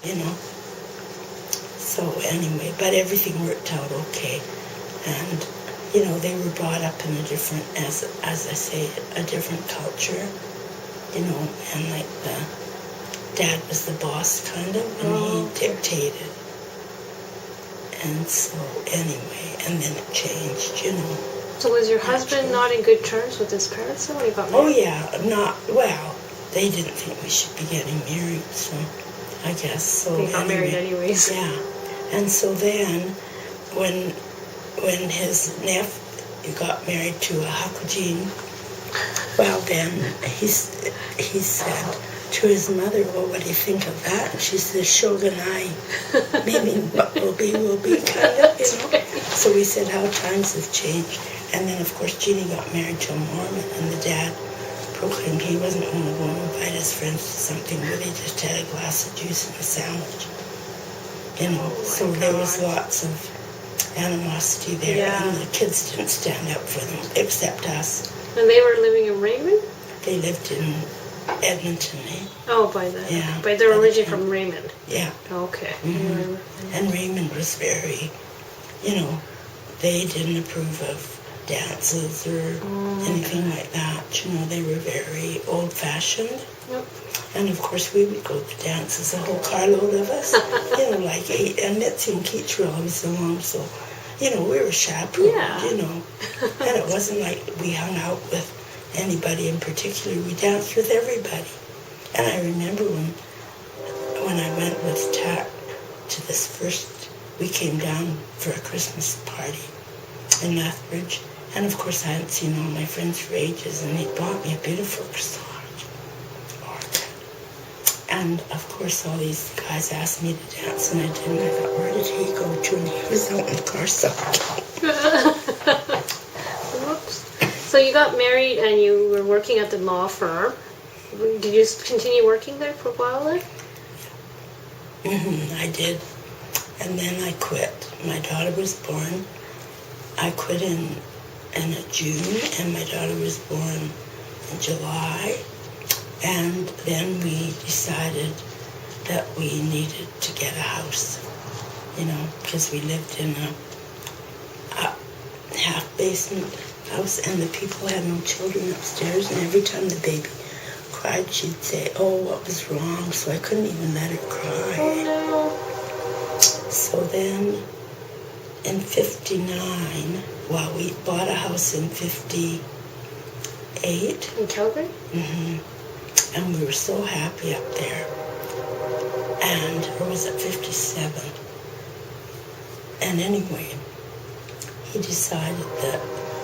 you know. So anyway, but everything worked out okay. And, you know, they were brought up in a different, as I say, a different culture, you know, and like the dad was the boss kind of, and he dictated. And so anyway, and then it changed, you know. So was your husband not in good terms with his parents then when he got married? Oh yeah, well, they didn't think we should be getting married, so I guess so. They got married anyways. Yeah, and so then when his nephew got married to a Hakujin, well then he said to his mother, well, what do you think of that? And she said, Shogunai, maybe what will be, kind of, you know. So we said how times have changed. And then, of course, Jeannie got married to a Mormon, and the dad proclaimed he wasn't going to go and invite his friends to something where they just had a glass of juice and a sandwich. You know, so there was lots of animosity there, and the kids didn't stand up for them, except us. And they were living in Raymond? They lived in Edmonton, eh? Oh, by then. Yeah. But they're originally from Raymond? Yeah. Okay. Mm-hmm. And Raymond was very, you know, they didn't approve of dances or anything like that. You know, they were very old-fashioned. Yep. And, of course, we would go to dances, a whole carload of us. You know, like and Mitzi and Keach were always along, so, you know, we were chaperoned, you know. And it wasn't like we hung out with anybody in particular. We danced with everybody. And I remember when I went with Tack to this first, we came down for a Christmas party in Lethbridge. And of course I hadn't seen all my friends for ages, and he bought me a beautiful corsage. And of course all these guys asked me to dance, and I didn't. I thought, where did he go to? And he was out in the car somewhere. Whoops. So you got married and you were working at the law firm. Did you continue working there for a while then? I did. And then I quit. My daughter was born. I quit in June, and my daughter was born in July. And then we decided that we needed to get a house, you know, because we lived in a half-basement house, and the people had no children upstairs, and every time the baby cried, she'd say, oh, what was wrong? So I couldn't even let her cry. Oh, no. So then in 59, well, we bought a house in 58. In Calgary? Mm-hmm. And we were so happy up there. And, or was it 57? And anyway, he decided that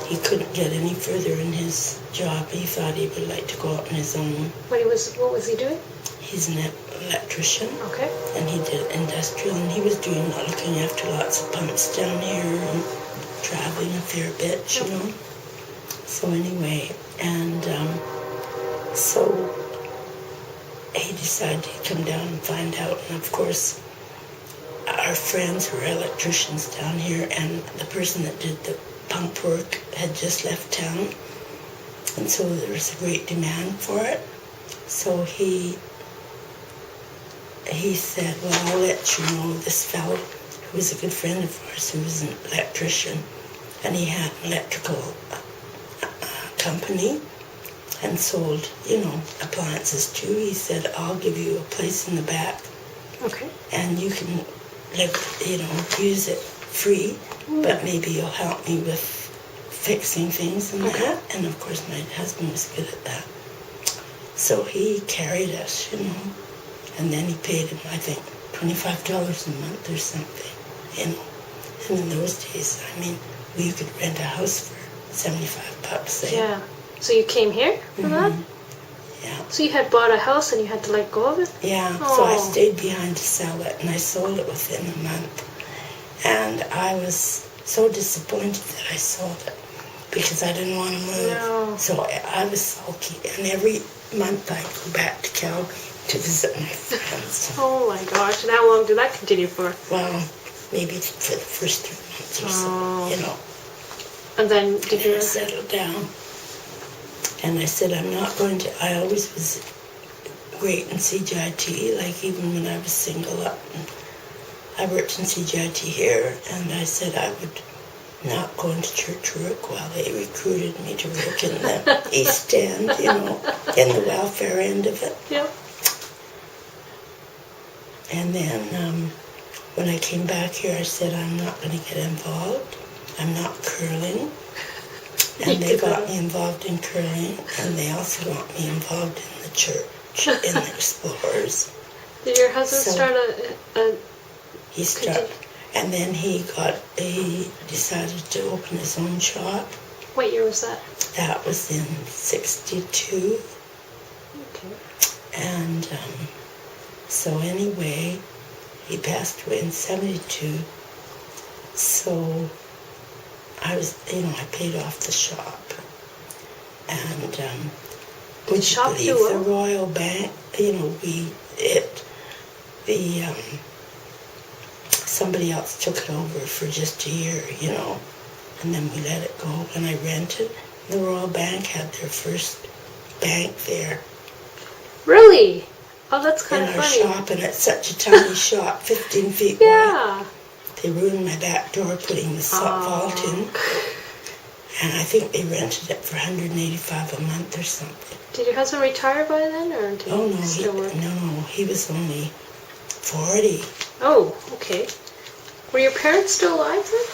he couldn't get any further in his job. He thought he would like to go out on his own. What was he doing? He's an electrician. Okay. And he did industrial, and he was looking after lots of pumps down here and traveling a fair bit, you know. So anyway, and so he decided to come down and find out. And of course, our friends were electricians down here, and the person that did the pump work had just left town. And so there was a great demand for it. So he said, well, I'll let you know this fellow who was a good friend of ours, who was an electrician, and he had an electrical company and sold, you know, appliances too. He said, I'll give you a place in the back. Okay. And you can live, you know, use it free, but maybe you'll help me with fixing things and that. And of course my husband was good at that. So he carried us, you know, and then he paid him, I think, $25 a month or something, you know. And in those days, I mean, you could rent a house for $75. Yeah. So you came here for that? Yeah. So you had bought a house and you had to let go of it? Yeah. So I stayed behind to sell it, and I sold it within a month. And I was so disappointed that I sold it because I didn't want to move. No. So I was sulky, and every month I'd go back to Calgary to visit my friends. Oh my gosh, and how long did that continue for? Well, maybe for the first 3 months or so, you know. And then did you settle down? And I said, I'm not going to, I always was great in CGIT, like even when I was single up. I worked in CGIT here, and I said I would not go into church work while they recruited me to work in the East End, you know, in the welfare end of it. Yep. And then when I came back here, I said, I'm not going to get involved. I'm not curling. And they got me involved in curling, and they also got me involved in the church, in the Explorers. Did your husband start a He started, and then he decided to open his own shop. What year was that? That was in 62. Okay. And so anyway, he passed away in 72. So I was, I paid off the shop. And would you believe the Royal Bank, somebody else took it over for just a year, and then we let it go. And I rented. The Royal Bank had their first bank there. Really? Oh, that's kind of funny. In our shop, and it's such a tiny shop, 15 feet wide. They ruined my back door putting the vault in. And I think they rented it for $185 a month or something. Did your husband retire by then, or did he still work? No, he was only 40. Oh, okay. Were your parents still alive then?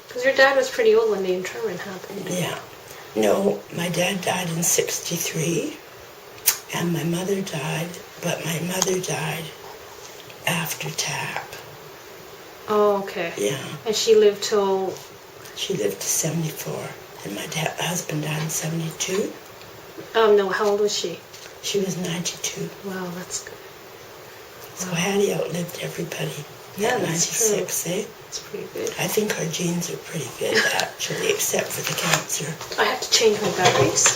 Because your dad was pretty old when the internment happened. Yeah. No, my dad died in 63, and my mother died, but my mother died after TAP. Oh, okay. Yeah. And she lived till... She lived to 74, and my husband died in 72. No, how old was she? She was 92. Wow, that's good. So Hattie outlived everybody. Yeah, at that's 96, true. eh? That's pretty good. I think our genes are pretty good, actually, except for the cancer. I have to change my batteries.